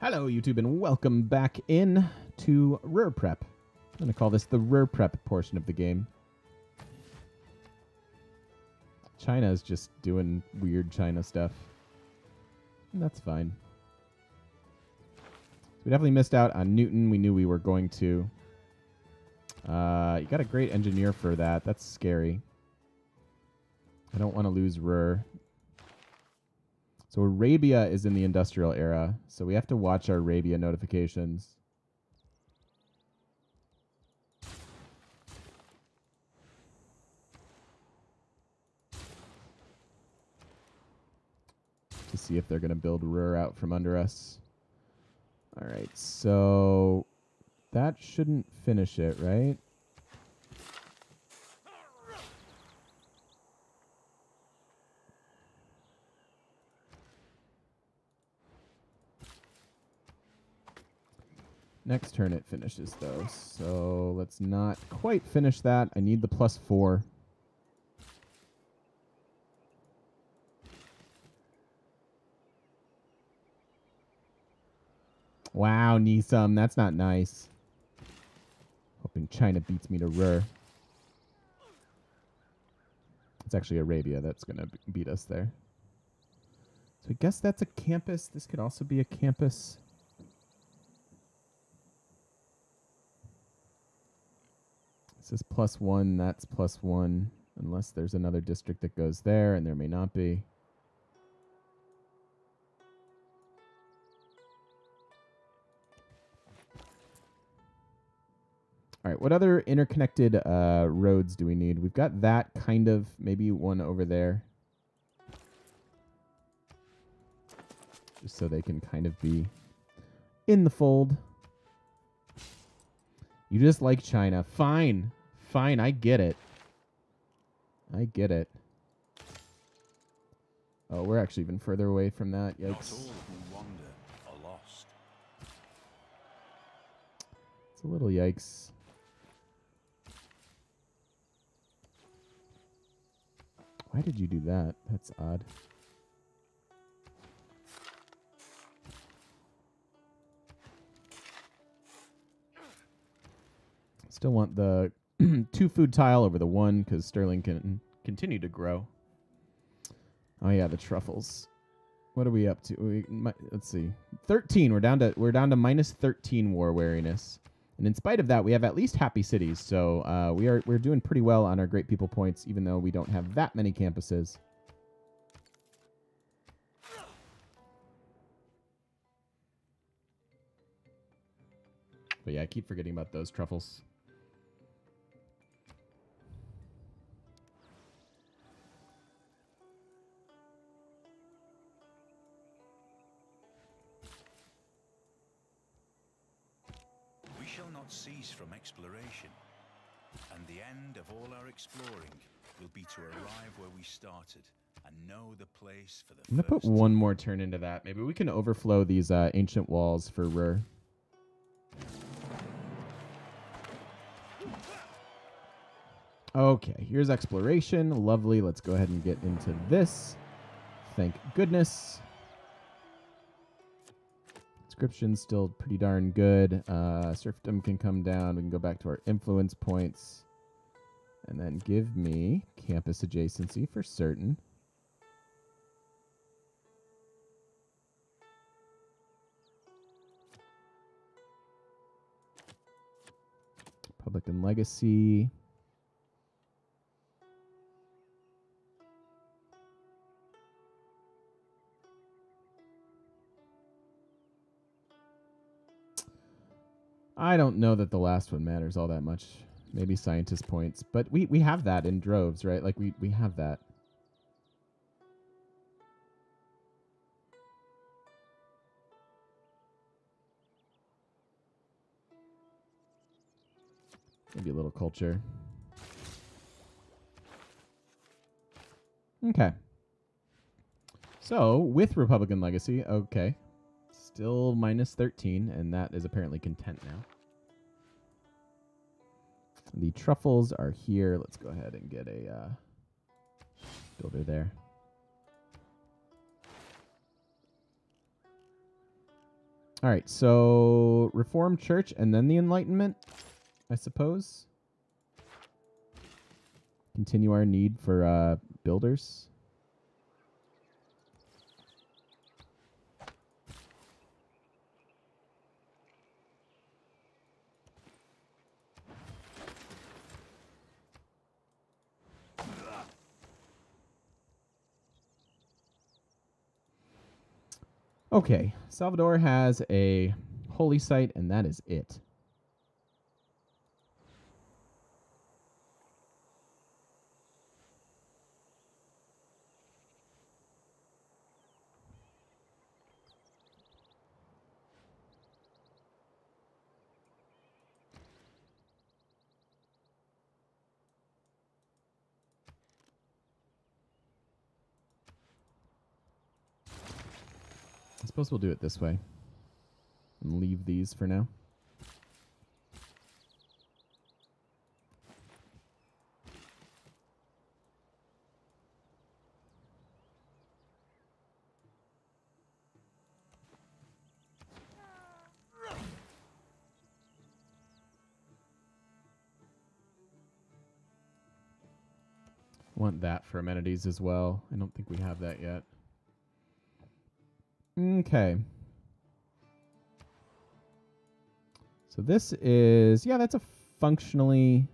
Hello, YouTube, and welcome back in to Rur Prep. I'm going to call this the Rur Prep portion of the game. China is just doing weird China stuff. And that's fine. So we definitely missed out on Newton. We knew we were going to. You got a great engineer for that. That's scary. I don't want to lose Rur. So Arabia is in the industrial era, so we have to watch our Arabia notifications. To see if they're going to build Rur out from under us. All right, so that shouldn't finish it, right? Next turn it finishes, though. So let's not quite finish that. I need the +4. Wow, Nisam, that's not nice. Hoping China beats me to Rur. It's actually Arabia that's going to beat us there. So I guess that's a campus. This could also be a campus. This is +1, that's +1, unless there's another district that goes there, and there may not be. All right, what other interconnected roads do we need? We've got that kind of, maybe one over there. Just so they can kind of be in the fold. You just like China. Fine. Fine, I get it. I get it. Oh, we're actually even further away from that. Yikes. Not all who wander are lost. It's a little yikes. Why did you do that? That's odd. Still want the 2 food tile over the 1 because Sterling can continue to grow. Oh yeah, the truffles. What are we up to? Let's see. 13. We're down to -13 war wariness. And in spite of that, we have at least happy cities. So we're doing pretty well on our great people points, even though we don't have that many campuses. But yeah, I keep forgetting about those truffles. Not cease from exploration, and the end of all our exploring will be to arrive where we started and know the place for the I'm gonna put one more turn into that. Maybe we can overflow these ancient walls for Rur. Okay, here's exploration. Lovely. Let's go ahead and get into this. Thank goodness. Inscription's still pretty darn good. Serfdom can come down. We can go back to our influence points. And then give me campus adjacency for certain. Republican legacy. I don't know that the last one matters all that much. Maybe scientist points. But we have that in droves, right? Like, we have that. Maybe a little culture. Okay. So, with Republican legacy, okay. Still -13, and that is apparently content now. The truffles are here. Let's go ahead and get a builder there. All right, so Reformed Church and then the Enlightenment, I suppose. Continue our need for builders. Okay, Salvador has a holy site, and that is it. I suppose we'll do it this way and leave these for now. Want that for amenities as well. I don't think we have that yet. Okay. So this is, yeah, that's a functionally,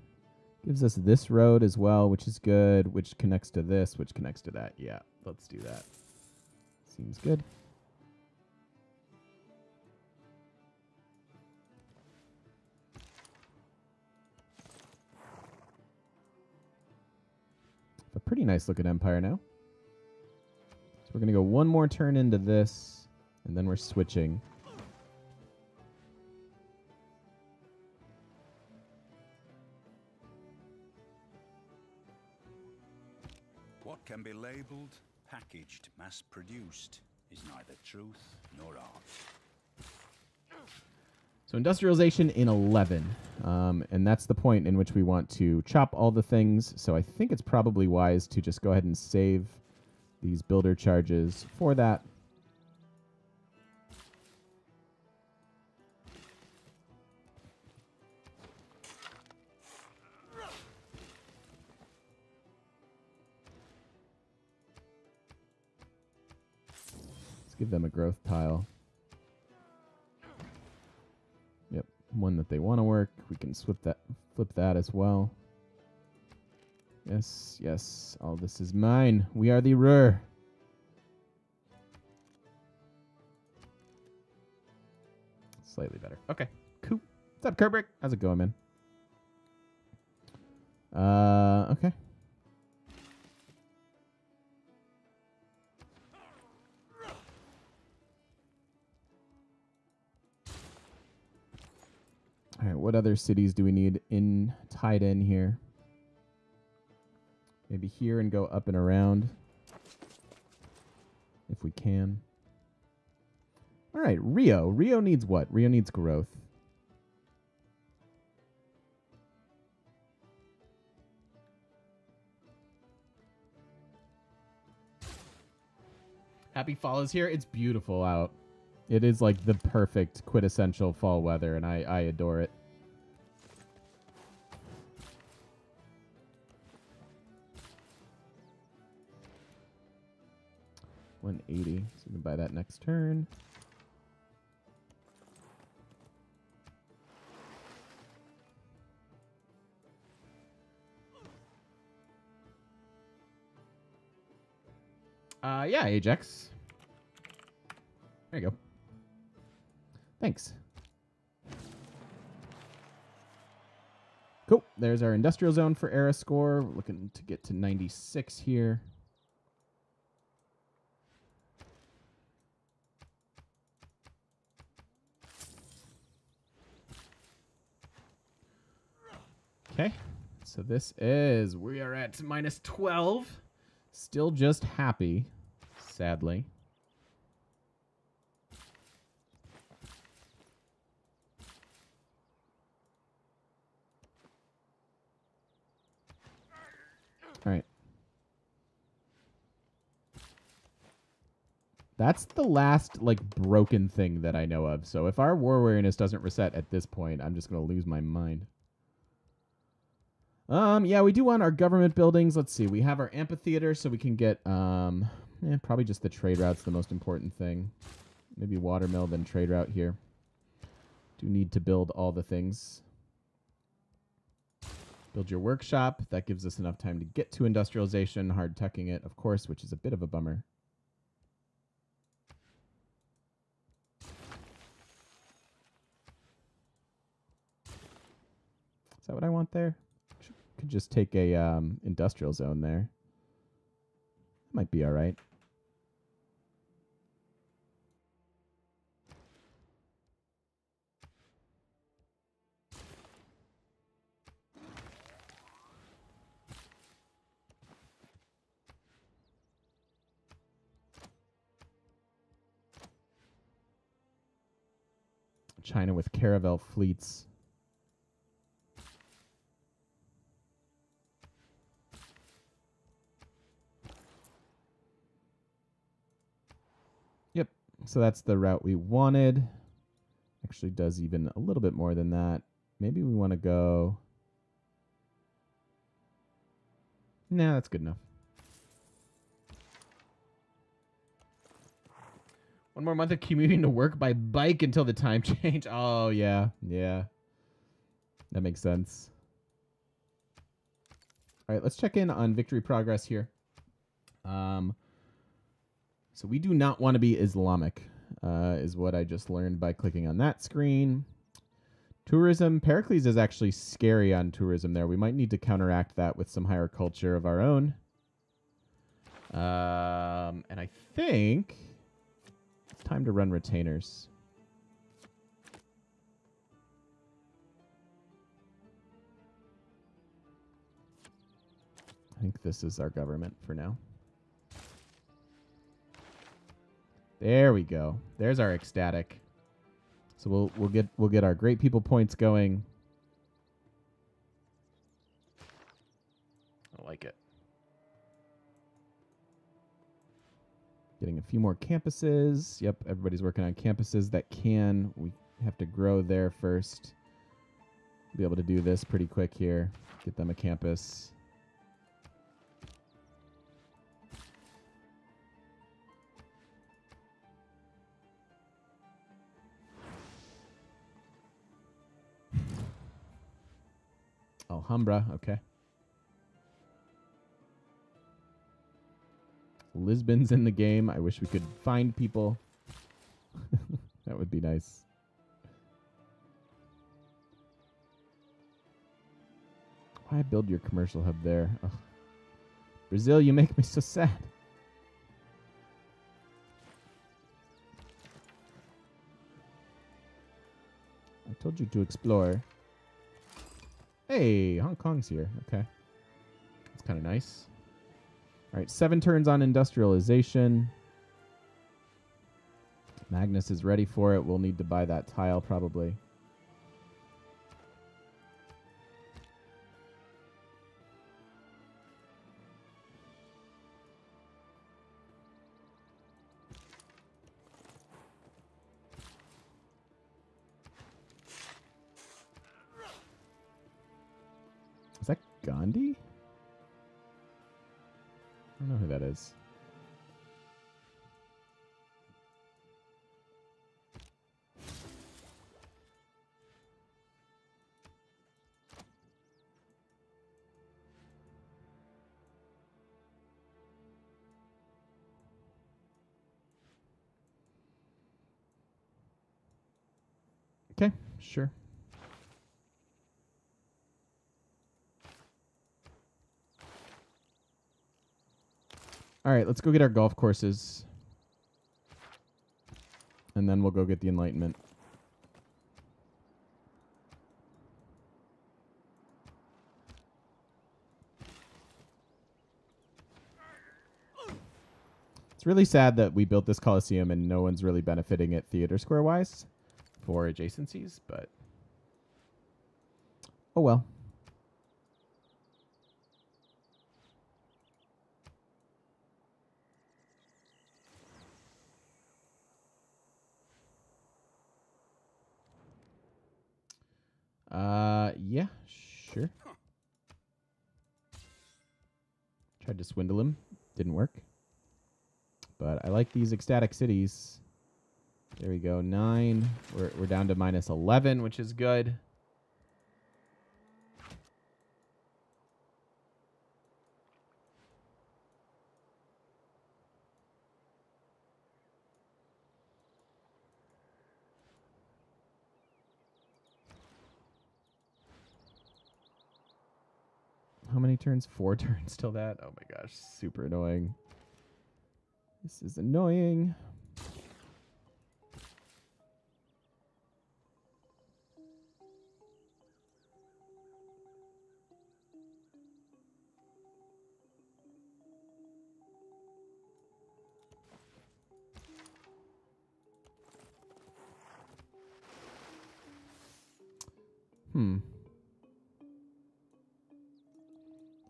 gives us this road as well, which is good, which connects to this, which connects to that. Yeah, let's do that. Seems good. A pretty nice looking empire now. So we're going to go one more turn into this, and then we're switching. What can be labelled, packaged, mass-produced is neither truth nor art. So industrialization in 11, and that's the point in which we want to chop all the things. So I think it's probably wise to just go ahead and save these builder charges for that. Let's give them a growth tile. Yep, one that they want to work. We can flip that as well. Yes, yes. All this is mine. We are the Ruhr. Slightly better. Okay, cool. What's up, Kerbrick? How's it going, man? Okay. All right, what other cities do we need tied in here? Maybe here and go up and around if we can. All right, Rio. Rio needs what? Rio needs growth. Happy fall is here. It's beautiful out. It is like the perfect quintessential fall weather, and I adore it. $180. So we can buy that next turn. Yeah, Ajax. There you go. Thanks. Cool. There's our industrial zone for era score. We're looking to get to 96 here. Okay. So we are at minus 12. Still just happy, sadly. All right. That's the last, like, broken thing that I know of. So if our war weariness doesn't reset at this point, I'm just going to lose my mind. Yeah, we do want our government buildings. Let's see. We have our amphitheater, so we can get, probably just the trade route's the most important thing. Maybe watermill, then trade route here. Do need to build all the things. Build your workshop. That gives us enough time to get to industrialization. Hard tucking it, of course, which is a bit of a bummer. Is that what I want there? Could just take a industrial zone there. Might be all right. China with caravel fleets. Yep. So that's the route we wanted. Actually does even a little bit more than that. Maybe we want to go... Nah, that's good enough. One more month of commuting to work by bike until the time change. Oh, yeah. Yeah. That makes sense. All right, let's check in on victory progress here. So we do not want to be Islamic, is what I just learned by clicking on that screen. Tourism. Pericles is actually scary on tourism there. We might need to counteract that with some higher culture of our own. And I think... time to run retainers. I think this is our government for now. There we go. There's our ecstatic. So we'll get our great people points going. I like it. Getting a few more campuses. Yep, everybody's working on campuses that can. We have to grow there first. Be able to do this pretty quick here. Get them a campus. Alhambra, okay. Lisbon's in the game. I wish we could find people. That would be nice. Why build your commercial hub there? Ugh. Brazil, you make me so sad. I told you to explore. Hey, Hong Kong's here. Okay. That's kind of nice. All right, 7 turns on industrialization. Magnus is ready for it. We'll need to buy that tile probably. Is that Gandhi? I don't know who that is. Okay, sure. All right, let's go get our golf courses. And then we'll go get the Enlightenment. It's really sad that we built this Coliseum and no one's really benefiting it theater square-wise for adjacencies, but oh well. Yeah, sure. Tried to swindle him. Didn't work. But I like these ecstatic cities. There we go. 9. We're down to minus 11, which is good. How many turns? 4 turns till that. Oh my gosh, super annoying. This is annoying.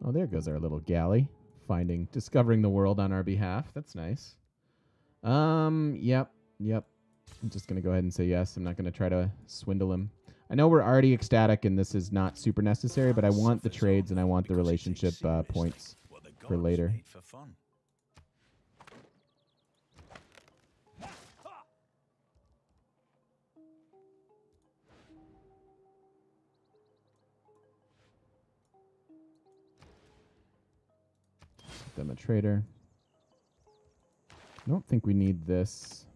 Oh, there goes our little galley. Discovering the world on our behalf. That's nice. Yep. I'm just going to go ahead and say yes. I'm not going to try to swindle him. I know we're already ecstatic and this is not super necessary, but I want the trades and I want the relationship points for later. Them a trader. I don't think we need this.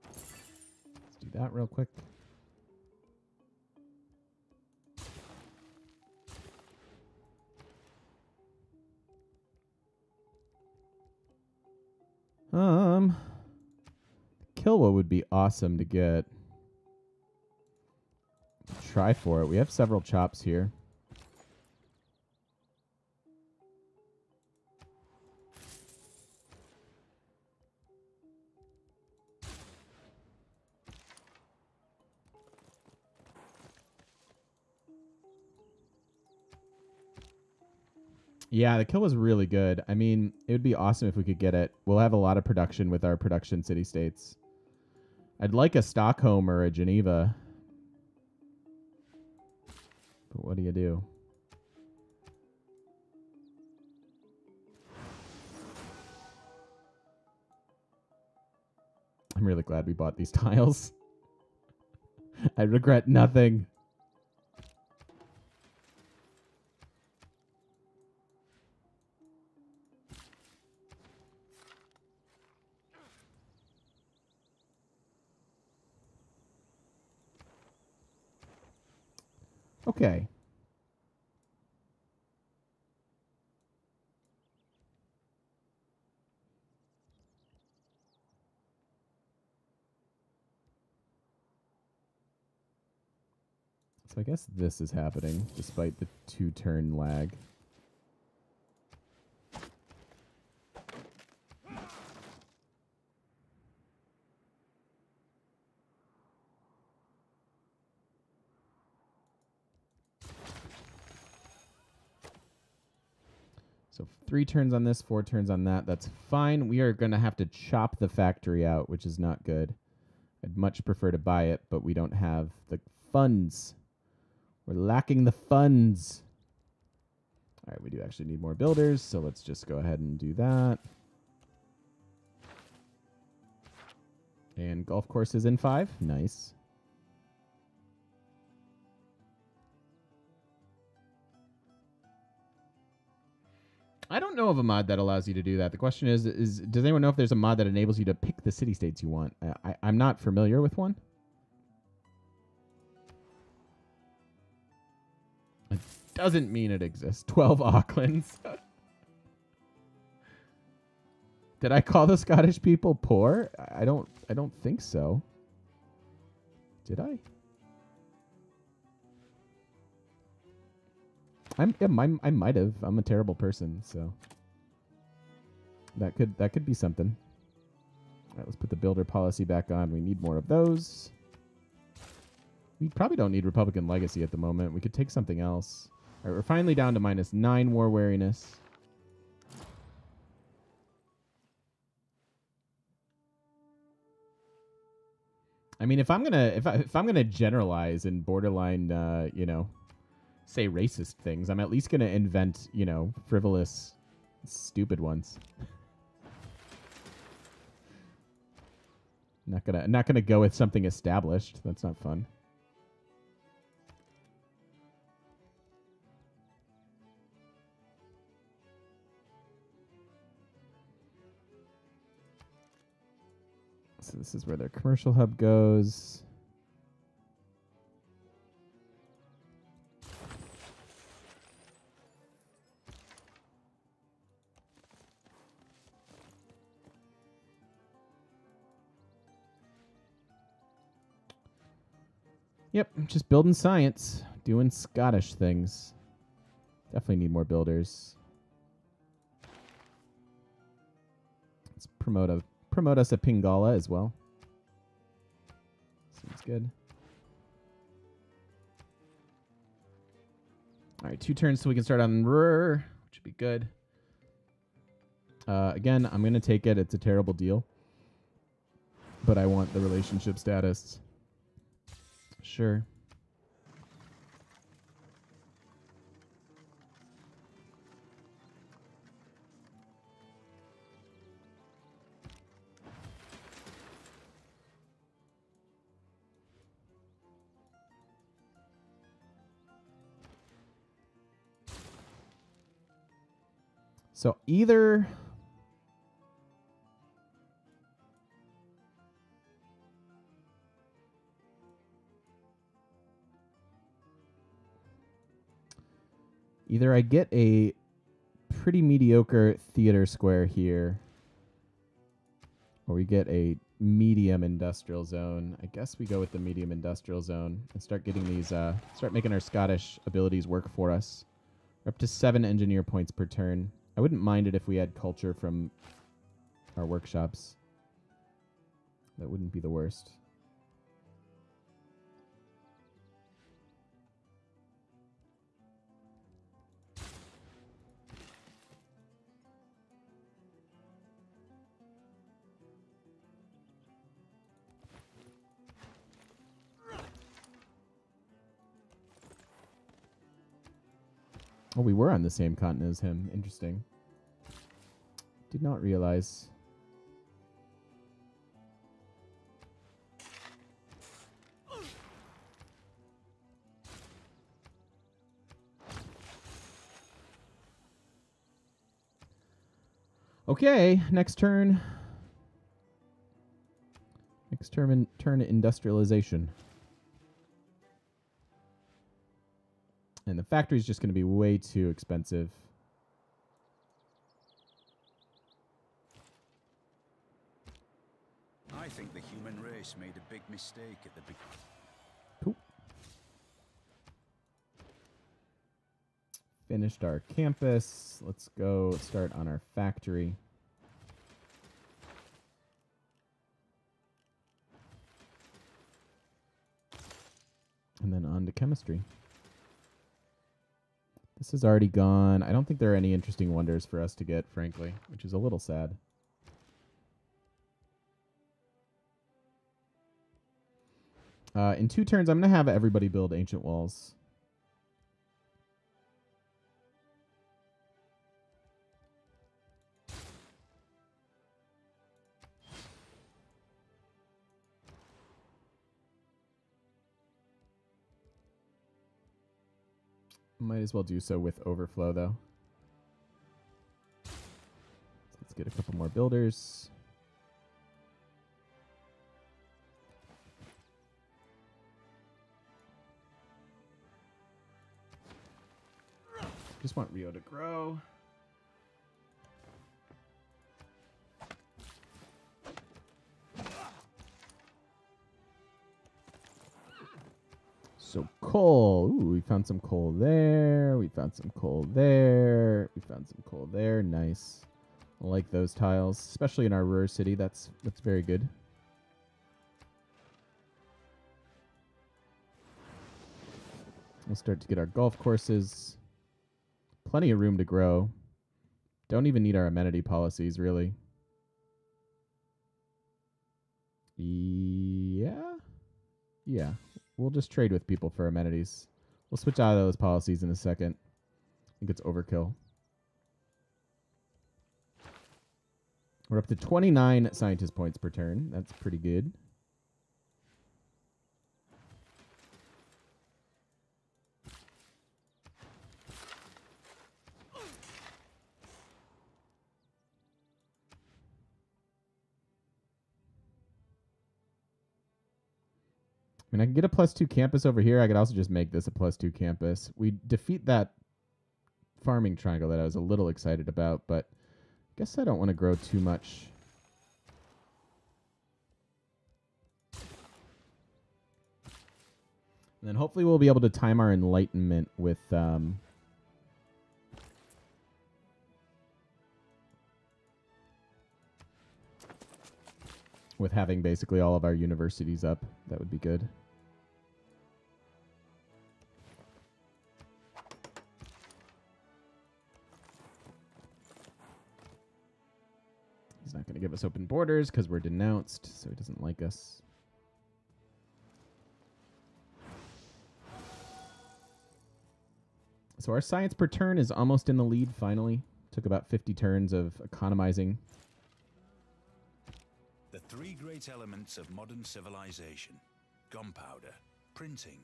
Let's do that real quick. Kilwa would be awesome to get. Try for it. We have several chops here. Yeah, the kill was really good. I mean, it would be awesome if we could get it. We'll have a lot of production with our production city-states. I'd like a Stockholm or a Geneva. But what do you do? I'm really glad we bought these tiles. I regret nothing. Okay. So I guess this is happening, despite the 2-turn lag. So 3 turns on this, 4 turns on that. That's fine. We are going to have to chop the factory out, which is not good. I'd much prefer to buy it, but we don't have the funds. We're lacking the funds. All right, we do actually need more builders, so let's just go ahead and do that. And golf course is in 5. Nice. I don't know of a mod that allows you to do that. The question is does anyone know if there's a mod that enables you to pick the city-states you want? I'm not familiar with one. It doesn't mean it exists. 12 Aucklands. Did I call the Scottish people poor? I don't think so. Did I? I might have. I'm a terrible person, so that could be something. All right, let's put the builder policy back on. We need more of those. We probably don't need Republican Legacy at the moment. We could take something else. All right, we're finally down to -9 war wariness. I mean, if I'm gonna generalize and borderline, you know, say racist things, I'm at least gonna invent, you know, frivolous, stupid ones. Not gonna go with something established. That's not fun. So this is where their commercial hub goes. Yep, just building science, doing Scottish things. Definitely need more builders. Let's promote us a Pingala as well. Seems good. All right, 2 turns so we can start on Ruhr, which would be good. Again, I'm going to take it. It's a terrible deal. But I want the relationship status. Sure. So either I get a pretty mediocre theater square here, or we get a medium industrial zone. I guess we go with the medium industrial zone and start getting these, start making our Scottish abilities work for us. We're up to 7 engineer points per turn. I wouldn't mind it if we had culture from our workshops. That wouldn't be the worst. Oh, we were on the same continent as him. Interesting. Did not realize. Okay, next turn. Next turn industrialization. And the factory's just going to be way too expensive. I think the human race made a big mistake at the beginning. Cool. Finished our campus. Let's go start on our factory. And then on to chemistry. This is already gone. I don't think there are any interesting wonders for us to get, frankly, which is a little sad. In 2 turns, I'm going to have everybody build ancient walls. Might as well do so with overflow, though. So let's get a couple more builders. Just want Rio to grow. So coal. Ooh, we found some coal there. We found some coal there. We found some coal there. Nice. I like those tiles, especially in our Ruhr city. That's very good. We'll start to get our golf courses. Plenty of room to grow. Don't even need our amenity policies, really. Yeah. Yeah. We'll just trade with people for amenities. We'll switch out of those policies in a second. I think it's overkill. We're up to 29 scientist points per turn. That's pretty good. I mean, I can get a +2 campus over here. I could also just make this a +2 campus. We defeat that farming triangle that I was a little excited about, but I guess I don't want to grow too much. And then hopefully we'll be able to time our enlightenment with having basically all of our universities up. That would be good. He's not going to give us open borders because we're denounced, so he doesn't like us. So our science per turn is almost in the lead, finally. Took about 50 turns of economizing. The three great elements of modern civilization: gunpowder, printing,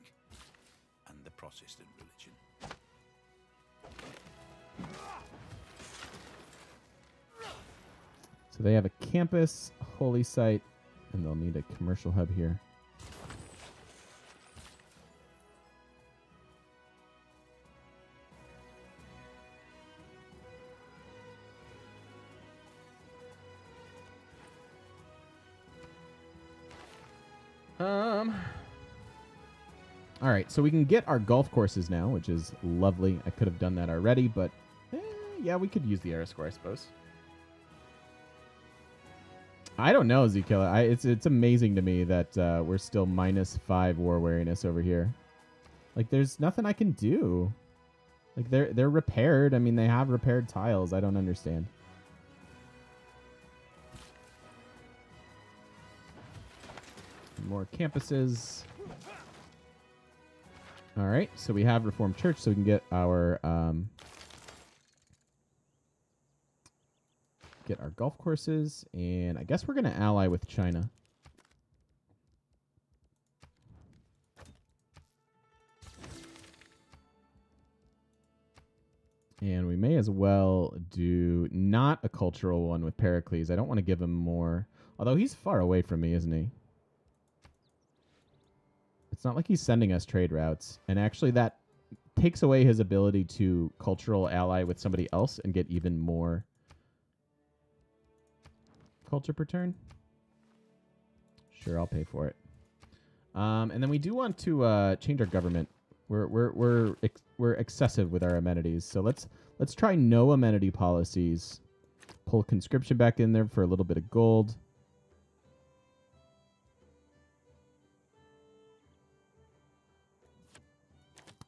and the Protestant religion. So they have a campus, a holy site, and they'll need a commercial hub here. All right, so we can get our golf courses now, which is lovely. I could have done that already, but yeah, we could use the Era Score, I suppose. I don't know, Zkilla. It's amazing to me that we're still -5 war wariness over here. Like, there's nothing I can do. Like, they're repaired. I mean, they have repaired tiles. I don't understand. More campuses. All right, so we have Reformed Church, so we can get our golf courses, and I guess we're going to ally with China. And we may as well do not a cultural one with Pericles. I don't want to give him more, although he's far away from me, isn't he? It's not like he's sending us trade routes. And actually that takes away his ability to cultural ally with somebody else and get even more culture per turn. Sure, I'll pay for it. And then we do want to change our government. We're excessive with our amenities. So let's try no amenity policies. Pull conscription back in there for a little bit of gold.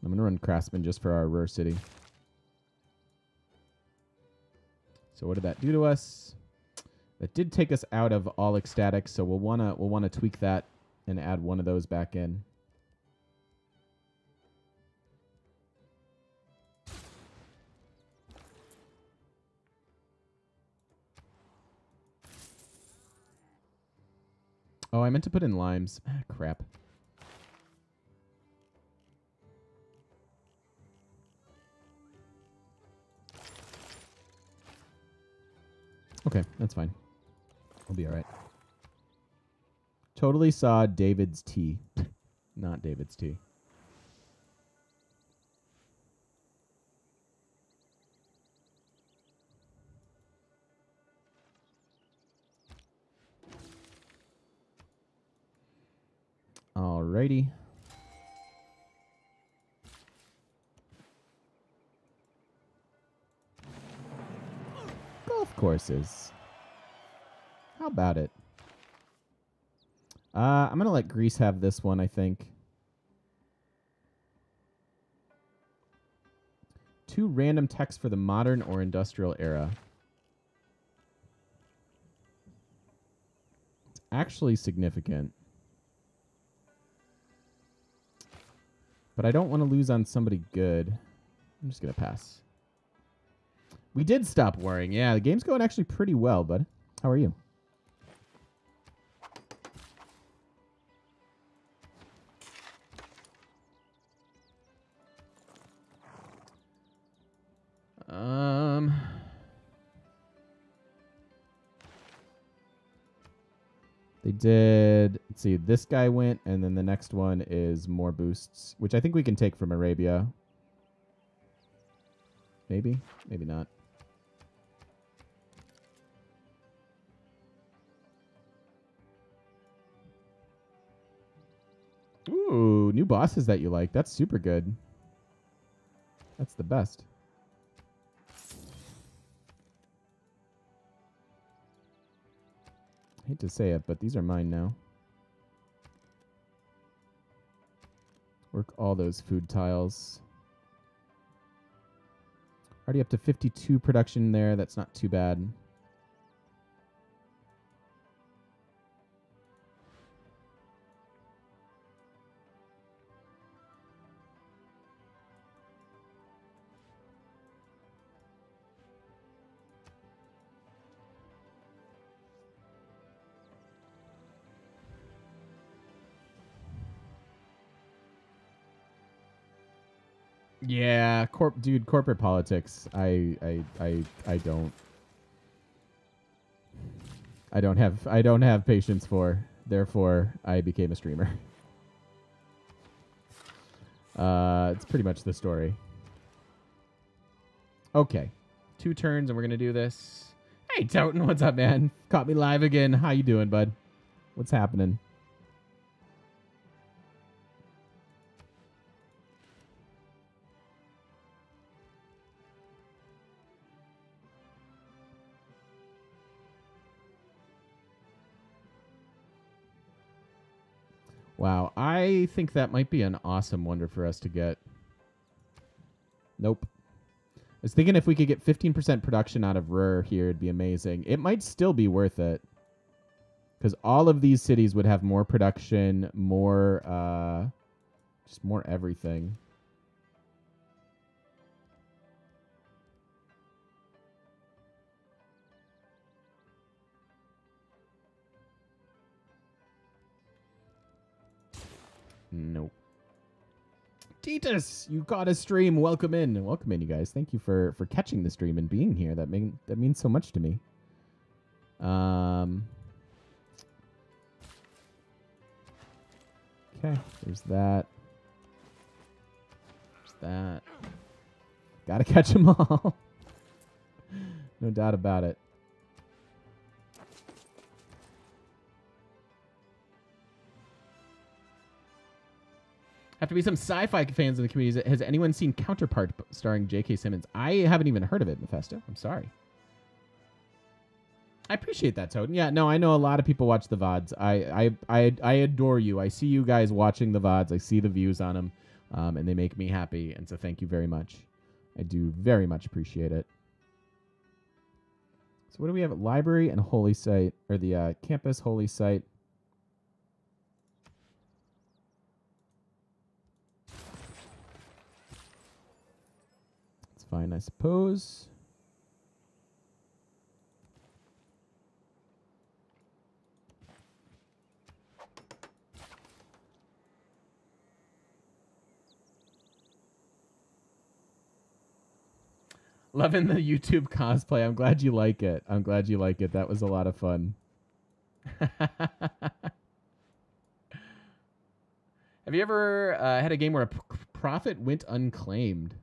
I'm going to run Craftsman just for our Ruhr city. So what did that do to us? That did take us out of all ecstatic, so we'll wanna tweak that and add one of those back in. Oh, I meant to put in limes. Ah, crap. Okay, that's fine. I'll be all right. Totally saw David's tea. Not David's tea. Alrighty. Golf courses. How about it? I'm going to let Greece have this one, I think. 2 random texts for the modern or industrial era. It's actually significant. But I don't want to lose on somebody good. I'm just going to pass. We did stop worrying. Yeah, the game's going actually pretty well, bud. How are you? They did, let's see, this guy went, and then the next one is more boosts, which I think we can take from Arabia. Maybe, maybe not. Ooh, new bosses that you like. That's super good. That's the best. I hate to say it, but these are mine now. Work all those food tiles. Already up to 52 production there. That's not too bad. Yeah, corporate politics. I don't have patience for. Therefore, I became a streamer. It's pretty much the story. Okay, 2 turns and we're gonna do this. Hey, Toten, what's up, man? Caught me live again. How you doing, bud? What's happening? Wow, I think that might be an awesome wonder for us to get. Nope. I was thinking if we could get 15% production out of Ruhr here, it'd be amazing. It might still be worth it. Because all of these cities would have more production, more, just more everything. Nope. Titus, you got a stream. Welcome in, you guys. Thank you for catching the stream and being here. That means so much to me. Okay, there's that. There's that. Gotta catch them all. No doubt about it. Have to be some sci-fi fans in the community. Has anyone seen Counterpart starring J.K. Simmons? I haven't even heard of it, Mephisto. I'm sorry. I appreciate that, Toten. Yeah, no, I know a lot of people watch the VODs. I adore you. I see you guys watching the VODs. I see the views on them, and they make me happy. And so thank you very much. I do very much appreciate it. So what do we have? Library and Holy Site, or the campus Holy Site. Fine, I suppose. Loving the YouTube cosplay. I'm glad you like it. I'm glad you like it. That was a lot of fun. Have you ever had a game where a profit went unclaimed?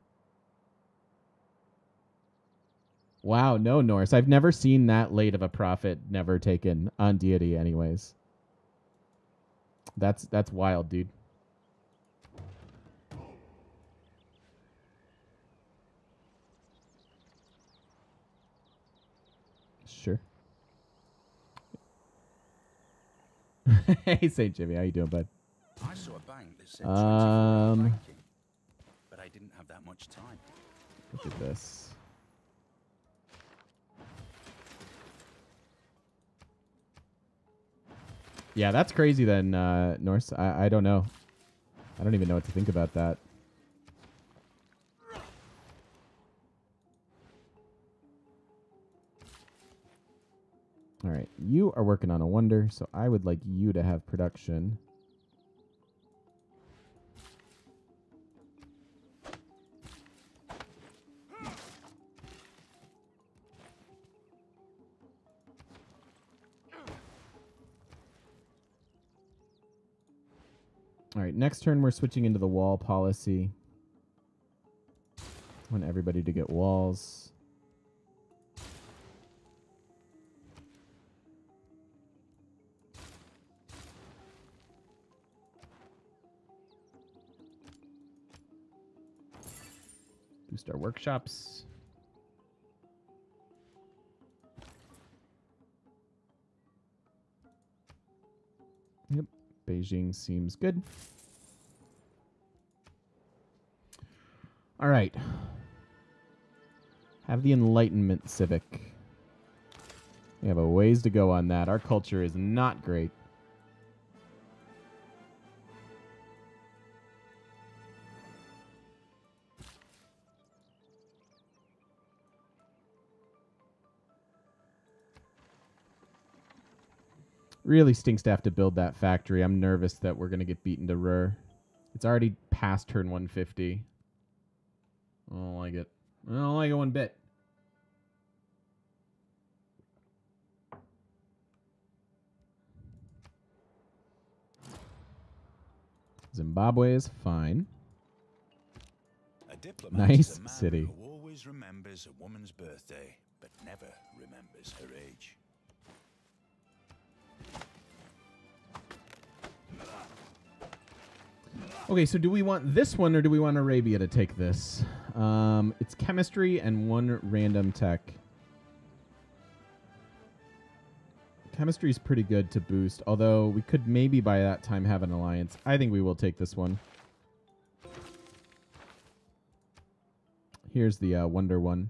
Wow, no, Norse. I've never seen that late of a profit never taken on Deity anyways. That's wild, dude. Sure. Hey, St. Jimmy, how you doing, bud? I saw a bank that said 24 banking, but I didn't have that much time. Look at this. Yeah, that's crazy then, Norse. I don't know. I don't even know what to think about that. All right, you are working on a wonder, so I would like you to have production. All right, next turn we're switching into the wall policy. I want everybody to get walls. Boost our workshops. Yep, Beijing seems good. All right. Have the Enlightenment Civic. We have a ways to go on that. Our culture is not great. Really stinks to have to build that factory. I'm nervous that we're going to get beaten to Ruhr. It's already past turn 150. I don't like it. I don't like it one bit. Zimbabwe is fine. A diplomat Nice is a man city. who always remembers a woman's birthday, but never remembers her age. Okay, so do we want this one or do we want Arabia to take this? It's chemistry and one random tech. Chemistry is pretty good to boost, although we could maybe by that time have an alliance. I think we will take this one. Here's the Wonder one.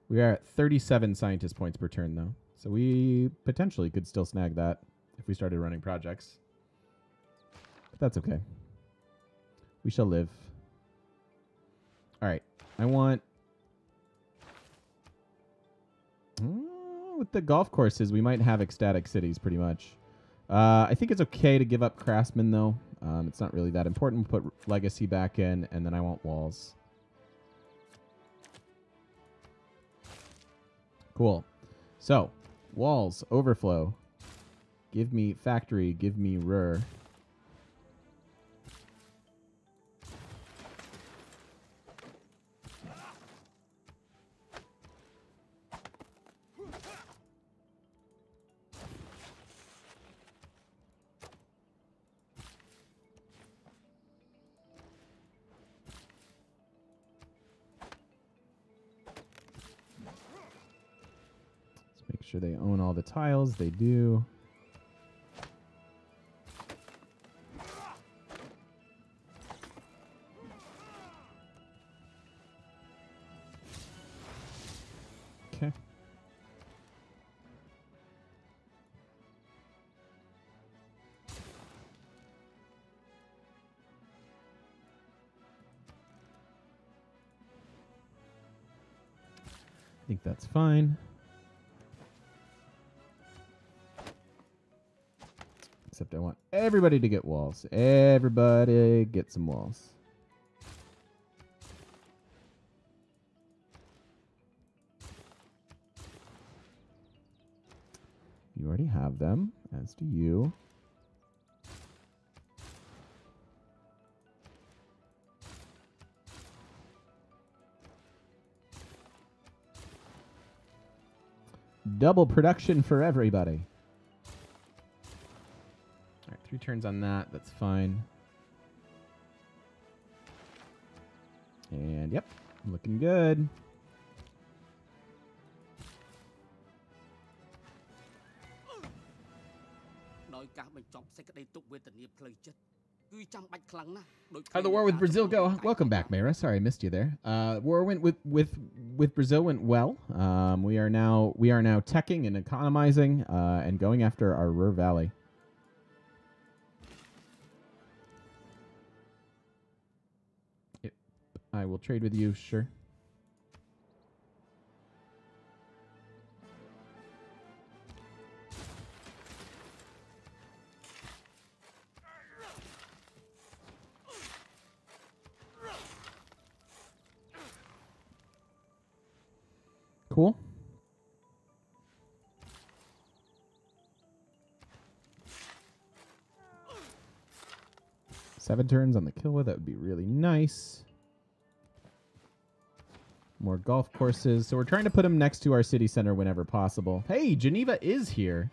We are at 37 scientist points per turn, though. So we potentially could still snag that if we started running projects. But that's okay. We shall live. All right. I want... with the golf courses, we might have ecstatic cities pretty much. I think it's okay to give up craftsmen, though. It's not really that important. We'll put legacy back in, and then I want walls. Cool. So, walls, overflow. Give me factory, give me Ruhr. Make sure they own all the tiles. They do. Okay. I think that's fine. Except I want everybody to get walls. Everybody get some walls. You already have them, as do you. Double production for everybody. 3 turns on that. That's fine. And, yep, looking good. How'd the war with Brazil go? Welcome back, Mayra. Sorry I missed you there. War went with Brazil went well. We are now teching and economizing and going after our Ruhr Valley. I will trade with you, sure. Cool. Seven turns on the Kilwa, that would be really nice. More golf courses. So we're trying to put them next to our city center whenever possible. Hey, Geneva is here.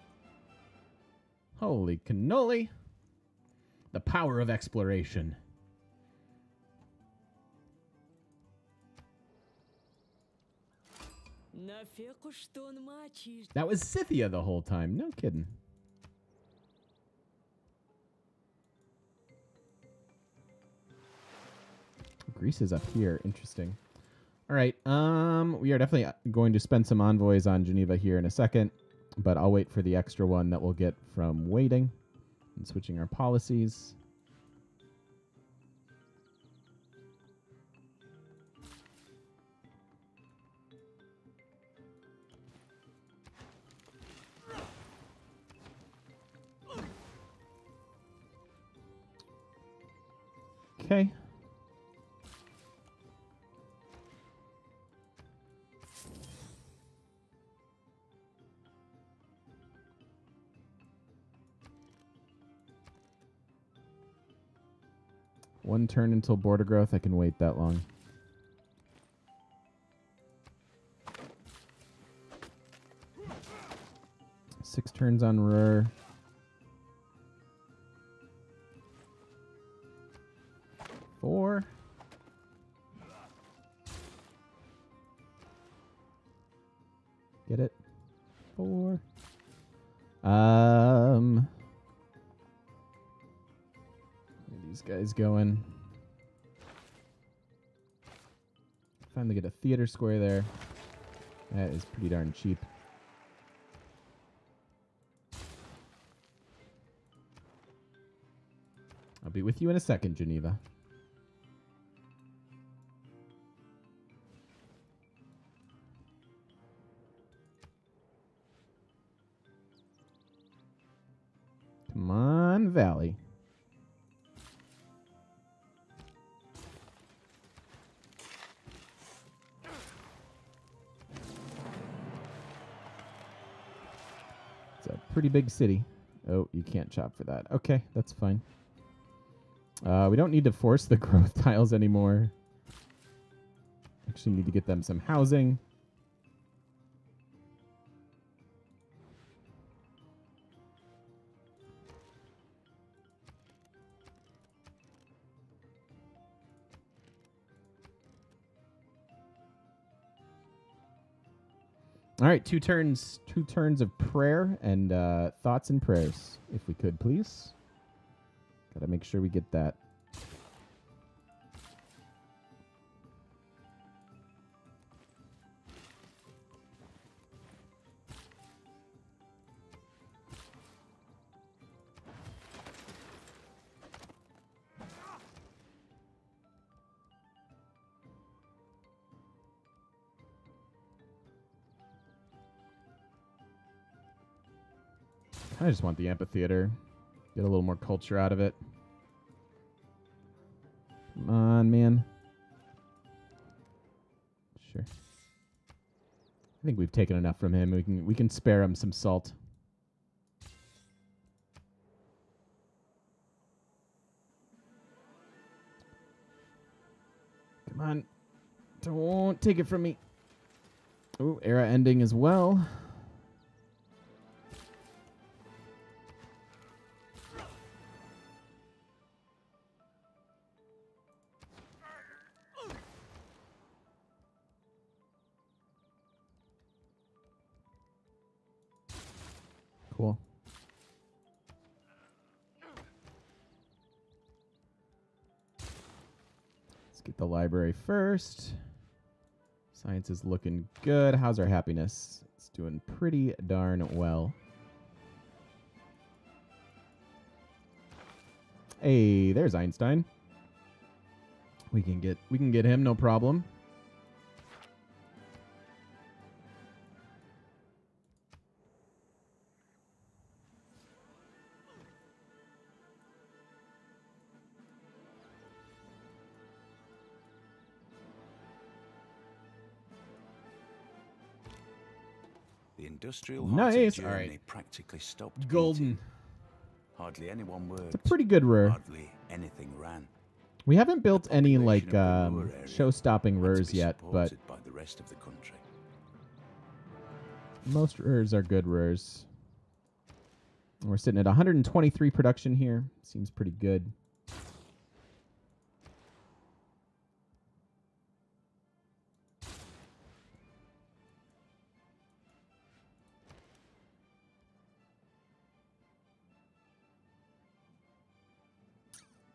Holy cannoli. The power of exploration. That was Scythia the whole time. No kidding. Greece is up here. Interesting. All right. We are definitely going to spend some envoys on Geneva here in a second, but I'll wait for the extra one that we'll get from waiting and switching our policies. Okay. One turn until border growth. I can wait that long. Six turns on Ruhr. Four. Get it? Four. Where are these guys going? Finally get a theater square there. That is pretty darn cheap. I'll be with you in a second, Geneva. Come on, Valley. It's a pretty big city. Oh, you can't chop for that. Okay, that's fine. We don't need to force the growth tiles anymore. Actually need to get them some housing. All right, two turns of prayer and thoughts and prayers, if we could, please. Gotta make sure we get that. I just want the amphitheater. Get a little more culture out of it. Come on, man. Sure. I think we've taken enough from him. We can spare him some salt. Come on. Don't take it from me. Oh, era ending as well. Cool. get the library first. Science is looking good. How's our happiness? It's doing pretty darn well. Hey, there's Einstein. We can get him, no problem. The industrial heart of Germany Alright. practically stopped Golden. beating. Hardly anyone worked. It's a pretty good rare. Hardly anything ran. We haven't built any like Population of the Ruhr area show-stopping had to rares be yet, but supported by the rest of the country. most rares are good rares. We're sitting at 123 production here. Seems pretty good.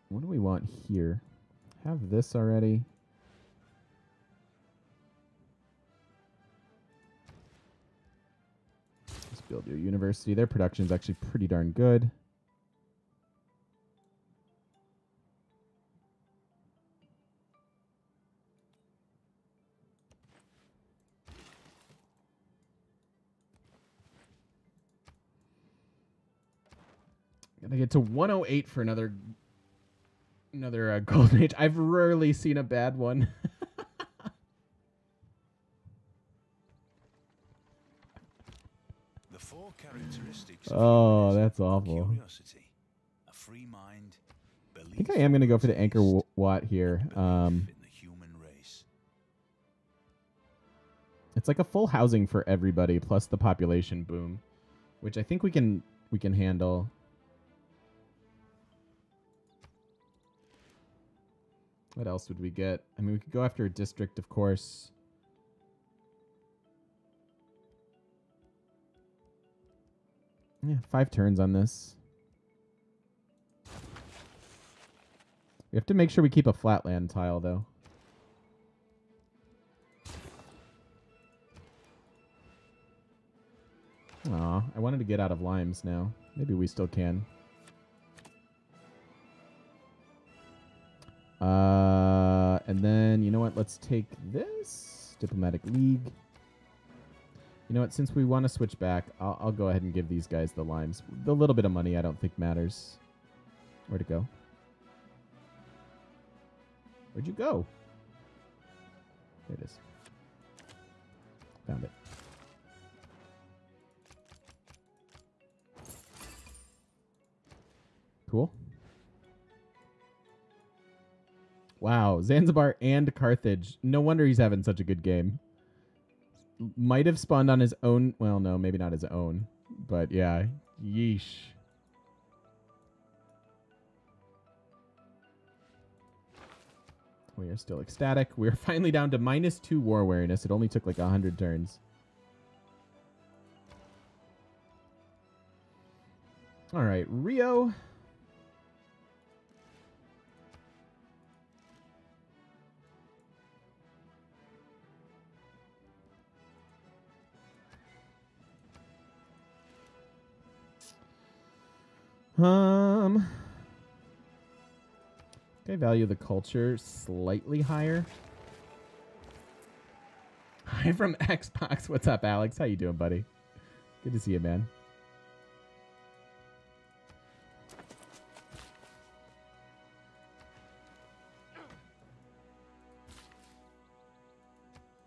What do we want here? Have this already. Let's build your university. Their production is actually pretty darn good. Gotta get to 108 for another golden age. I've rarely seen a bad one. The four characteristics Oh, of that's humanism are awful. Curiosity, a free mind, I think I am gonna go for the anchor watt here. in the human race. It's like a full housing for everybody plus the population boom, which I think we can handle. What else would we get? I mean, we could go after a district, of course. Yeah, 5 turns on this. We have to make sure we keep a flatland tile, though. Aw, I wanted to get out of limes now. Maybe we still can. And then, you know what? Let's take this. Diplomatic League. You know what? Since we want to switch back, I'll go ahead and give these guys the limes. The little bit of money I don't think matters. Where'd it go? Where'd you go? There it is. Found it. Cool. Wow, Zanzibar and Carthage. No wonder he's having such a good game. Might have spawned on his own. Well, no, maybe not his own. But yeah, yeesh. We are still ecstatic. We are finally down to -2 war awareness. It only took like 100 turns. All right, Rio. I value the culture slightly higher. Hi from Xbox. What's up, Alex? How you doing, buddy? Good to see you, man.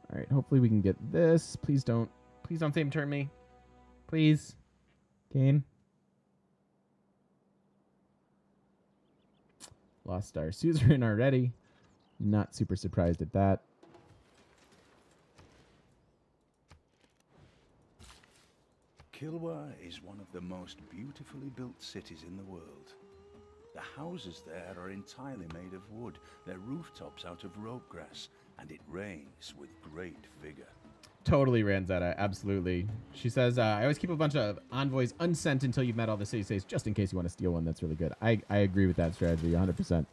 All right, hopefully we can get this. Please don't same turn me. Please. Game. Lost our suzerain already. Not super surprised at that. Kilwa is one of the most beautifully built cities in the world. The houses there are entirely made of wood, their rooftops out of rope grass, and it rains with great vigor. Totally, Ranzetta. Absolutely. She says, I always keep a bunch of envoys unsent until you've met all the city-states, just in case you want to steal one. That's really good. I agree with that strategy 100%.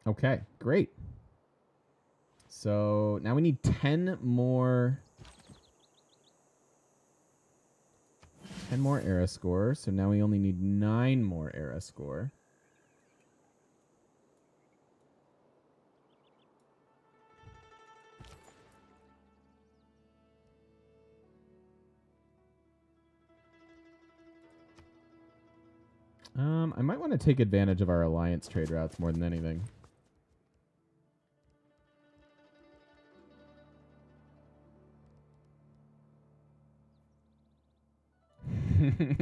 Okay, great. So now we need 10 more. 10 more era score. So now we only need 9 more era score. I might want to take advantage of our alliance trade routes more than anything.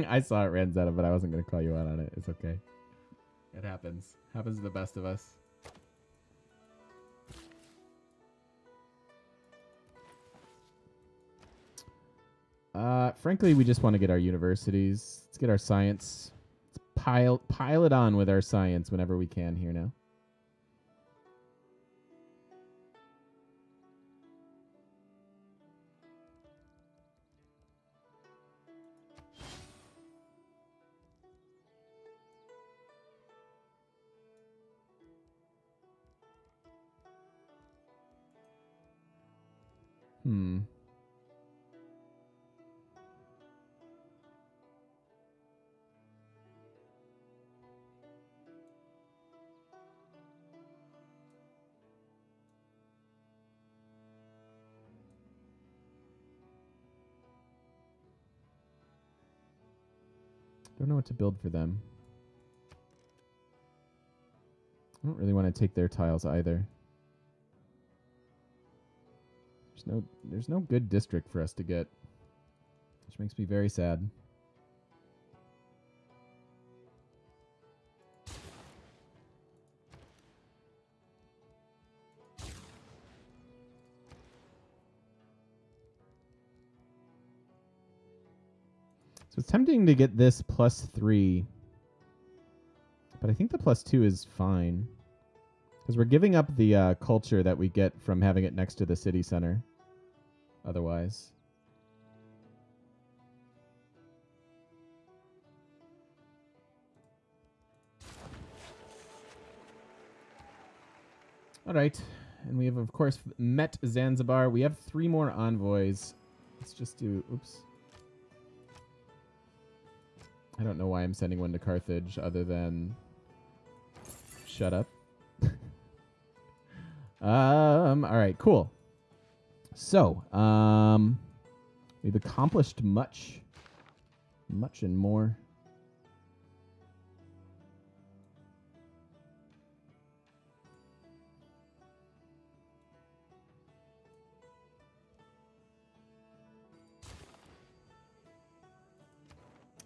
I saw it, Ranzetta, but I wasn't going to call you out on it. It's okay. It happens. Happens to the best of us. Frankly, we just want to get our universities. Let's get our science. Let's pile it on with our science whenever we can here now. Don't know what to build for them. I don't really want to take their tiles either. There's no good district for us to get, which makes me very sad. So it's tempting to get this +3, but I think the +2 is fine because we're giving up the culture that we get from having it next to the city center. Otherwise, all right, and we have of course met Zanzibar. We have 3 more envoys. Let's just do. Oops. I don't know why I'm sending one to Carthage other than shut up. All right, cool. So, we've accomplished much and more.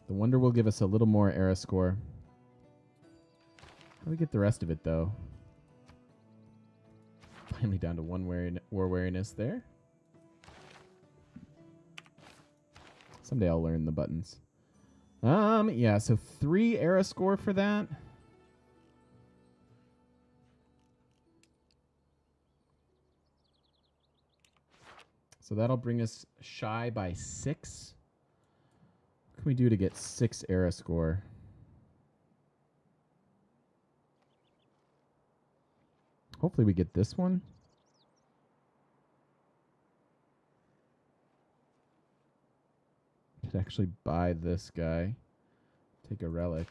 The Wonder will give us a little more era score. How do we get the rest of it, though? Finally down to 1 war wariness there. Someday I'll learn the buttons. Yeah, so 3 era score for that. So that'll bring us shy by 6. What can we do to get 6 era score? Hopefully we get this one. Could actually buy this guy. Take a relic.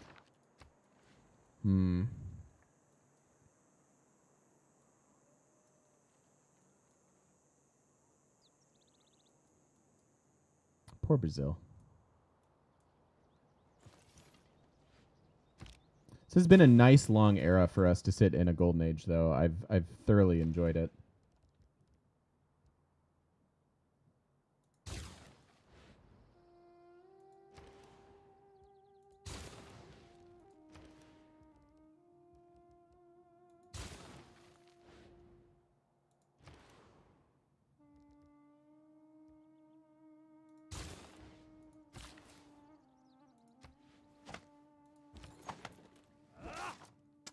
Poor Brazil. This has been a nice long era for us to sit in a golden age, though. I've thoroughly enjoyed it.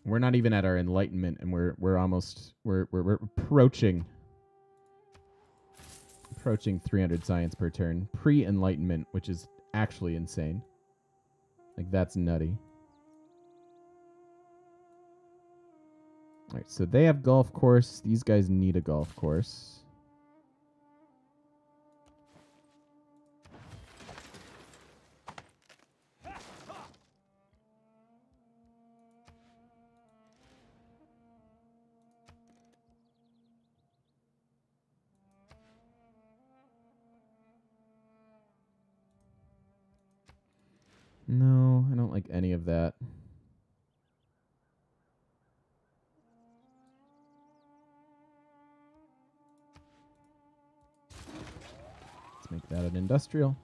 We're not even at our enlightenment, and we're approaching 300 science per turn pre-enlightenment, which is actually insane. Like, that's nutty. All right, so they have golf course. These guys need a golf course. No, I don't like any of that. Let's make that an industrial.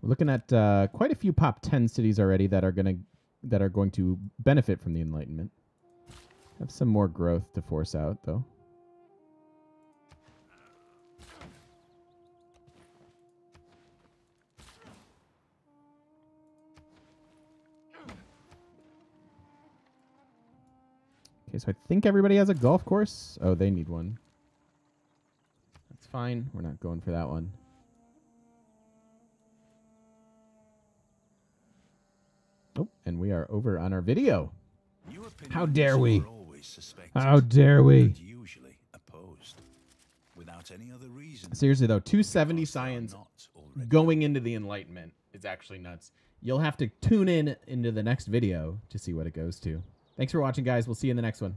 We're looking at quite a few Pop 10 cities already that are going to benefit from the Enlightenment. Have some more growth to force out, though. Okay, so I think everybody has a golf course. Oh, they need one. That's fine. We're not going for that one. Oh, and we are over on our video. How dare we? How dare we? Usually opposed. Without any other reason. Seriously, though, 270 science going into the Enlightenment is actually nuts. You'll have to tune in into the next video to see what it goes to. Thanks for watching, guys. We'll see you in the next one.